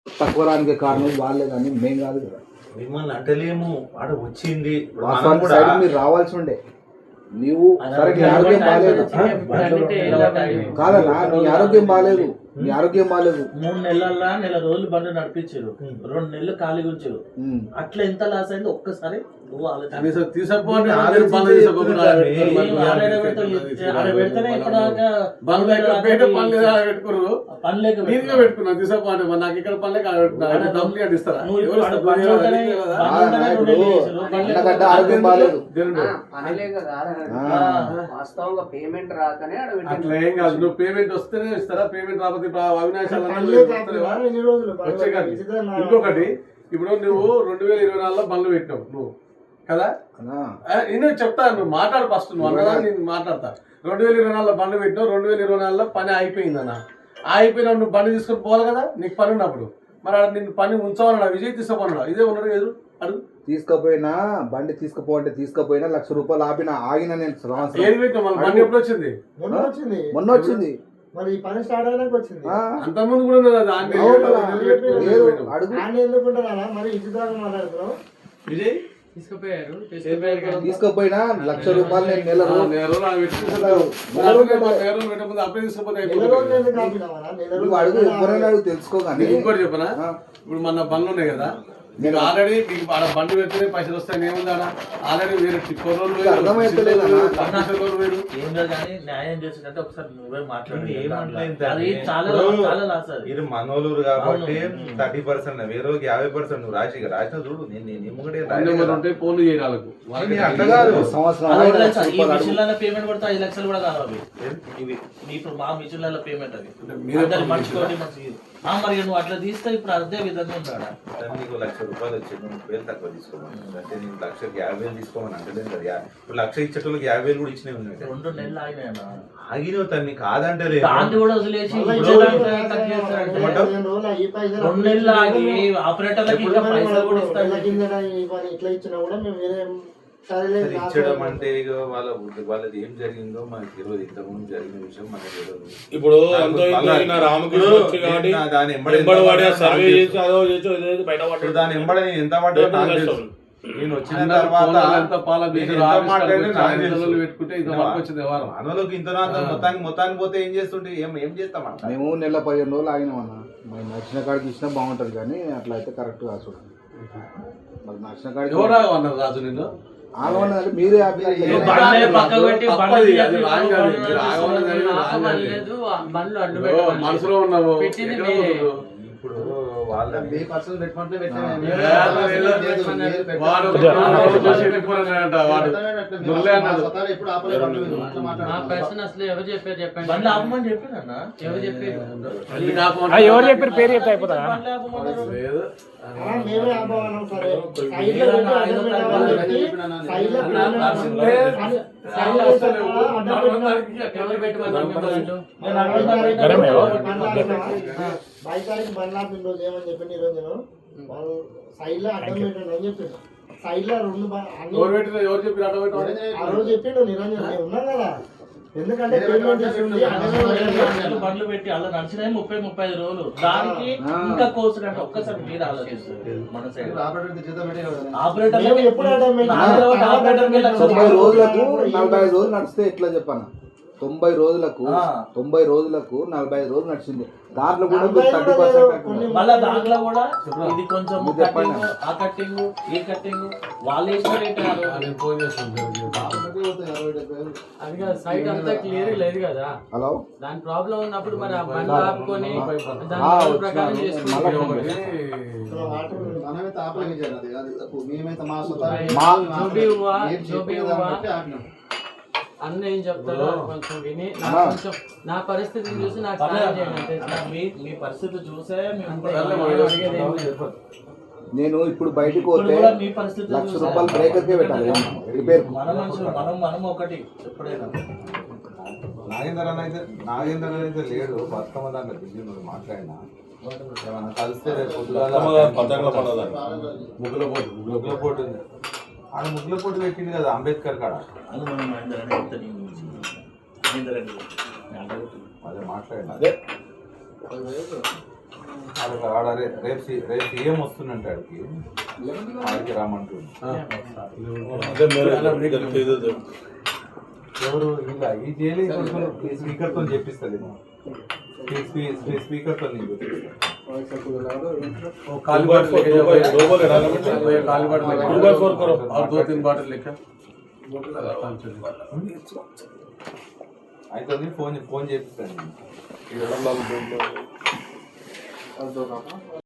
తక్కువ రానికి కారణం వాళ్ళే కానీ మేం కాదు కదా. మిమ్మల్ని అంటలేము, ఆడ వచ్చింది సైడ్ మీరు రావాల్సి ఉండే. నీవు సరే నీ ఆరోగ్యం బాగాలేదు కాదన్నా, నీ ఆరోగ్యం బాగాలేదు, నీ ఆరోగ్యం బాగాలేదు. 3 నెలల్లో నెల రోజులు బండి నడిపించారు, 2 నెలలు ఖాళీగా ఉంచారు. అట్లా ఎంత లాస్ అయింది ఒక్కసారి నువ్వు ఆరోగ్యం బాగాలేదు. వాస్తవంగా పేమెంట్ రాకనే అట్లా ఏం కాదు. నువ్వు పేమెంట్ వస్తేనే ఇస్తారా? పేమెంట్ రాకపోతే అవినాశాలు ఇంకొకటి, ఇప్పుడు నువ్వు 2024లో బండ్లు పెట్టినావు నువ్వు కదా. నేను చెప్తాను, నువ్వు మాట్లాడు ఫస్ట్. నువ్వు అన్నదా నేను మాట్లాడతా. 2024లో బండ్లు పెట్టినావు, 2024లో పని అయిపోయిందన్న. అయిపోయినా నువ్వు బండి తీసుకొని పోవాలి కదా, నీకు పని ఉన్నప్పుడు. మరి నిన్ను పని ఉంచమన్నాడు, విజయ్ తీసుకుపోన్నాడు. ఇదే ఉన్నాడు ఎదురు అడుగు. తీసుకుపోయినా బండి తీసుకుపోంటే తీసుకుపోయినా 1,00,000 రూపాయలు ఆగిన నేను ఏది పెట్టినా మళ్ళీ బండి ఎప్పుడు వచ్చింది? మొన్న వచ్చింది. మరి ఈ పని స్టార్ట్ అయినాక వచ్చింది. అంతకుముందు కూడా మరి ఇచ్చుదాకా మాట్లాడుతున్నాం. విజయ్ తీసుకుపోయినా 1,00,000 రూపాయలు నేను నెల అడుగు ఎవరైనా అడుగు తెలుసుకోగానే. ఇంకోటి చెప్పనా, ఇప్పుడు మన బండ్లు ఉన్నాయి కదా, నేను ఆల్రెడీ నీకు ఆడ బండి పెడితేనే పైసలు వస్తాయి. ఏముంది ఆడ ఆల్రెడీ వేరే అర్థమైతలేదు. న్యాయం చేసినట్టు ఒకసారి నువ్వే మాట్లాడి ఇది మనోలూరు కాబట్టి 30%, వేరే 50% నువ్వు రాసిన చూడు. ఉంటే ఫోన్లు చేయాలి. పేమెంట్ పడితే 5 లక్షలు కూడా కావాలి. ఇవి ఇప్పుడు మా మిషన్ల పేమెంట్ అది మర్చిపోండి మంచిది. మరి నువ్వు అట్లా తీస్తే ఇప్పుడు అదే విధంగా ఉన్నాడా? నీకు 1,00,000 రూపాయలు వచ్చి 30,000 తక్కువ తీసుకోమని అంటే నీకు 1,50,000 తీసుకోమని అంటే కదా. ఇప్పుడు 1,00,000 ఇచ్చేటోళ్ళకి 50,000 కూడా ఇచ్చినవి ఉన్నాయి. 2 నెలలు ఆగినాయన్నా. ఆగినవు తన్ని కాదంటే దాన్ని కూడా వదిలేసి 2 నెలలు ఆగి ఆపరేటర్లకి ఇంకా పైసలు కూడా ఇస్తారు. ఇట్లా ఇచ్చినా కూడా మేము వేరే ఇచ్చడం అంటే వాళ్ళది ఏం జరిగిందో మనకి తెలియదు. ఇంతకుముందు జరిగిన విషయం మనకి తెలియదు. ఇప్పుడు దాని ఎంబడ నేను ఎంత పడ్డా నేను వచ్చిన తర్వాత మనలోకి ఇంత మొత్తానికి పోతే ఏం చేస్తుంటే ఏం చేస్తామన్న. మేము నెల 15 రోజులు ఆగినామన్నా. మరి నచ్చిన కాడికి ఇచ్చినా బాగుంటది కానీ అట్లా అయితే కరెక్ట్ కాదు చూడండి. మరి నచ్చిన కాడికి రాజు నిన్ను మీరే మనసులో ఉన్నాము. ఇప్పుడు వాళ్ళ ఎవరు చెప్పారు పేరు చెప్తే అయిపోతా. బైకారికి బండ్లు ఆపిన రోజు ఏమని చెప్పండి, ఈరోజు నేను వాళ్ళు సైడ్ లో అడ్డం పెట్టండి అని చెప్పిండు. సైడ్ లో 2 ఆ రోజు చెప్పిండు నిరంజన్. ఉన్నాం కదా, ఎందుకంటే బండ్లు పెట్టి అలా నడిచినాయి 30-35 రోజులు. దానికి ఇంకా కోర్సు అంటే ఒక్కసారి మీరు ఆలోచిస్తారు. మన సైడ్ ఆపరేటర్ ఎప్పుడు 90 రోజులకు 45 రోజులు నడిస్తే ఎట్లా చెప్పాను. 90 రోజులకు 45 రోజులు నడిచింది. దాంట్లో కూడా 30% మళ్ళా దాంట్లో కూడా ఇది కొంచెం కట్టింగ్, ఆ కట్టింగ్, ఈ కట్టింగ్ వాళ్ళు సైట్ అంతా క్లియర్ లేదు కదా. హలో, దాని ప్రాబ్లం ఉన్నప్పుడు మరి ఆ బండి ఆపుకొని దాని ప్రకారం అన్న ఏం చెప్తారో కొంచెం విని కొంచెం నా పరిస్థితిని చూసి నాకు సహాయం చేయండి. మీ పరిస్థితి చూసే నేను ఇప్పుడు బయటకు పోతే 1,00,000 రూపాయలు బ్రేకర్కే పెట్టాలి. మన మనుషులు మనం ఒకటి ఎప్పుడైనా. నాగేంద్ర అయితే లేడు, బతుకమ్మ దాంట్లో బిజీ మాట్లాడినా ఏమన్నా కలిస్తే రేపు ముగ్గుల పోటీ ఉంది. ఆడ ముగ్గుల పోటీ పెట్టింది కదా అంబేద్కర్ కాడ. అదే మాట్లాడినా. రేపు సీఎం వస్తుందంటే ఆడికి రామంటుంది. ఎవరు ఇంకా ఈ జైలు స్పీకర్తో చెప్పిస్తుంది, స్పీకర్తో నేను చెప్పిస్తాను. అయితే ఫోన్ చేపిస్తాను.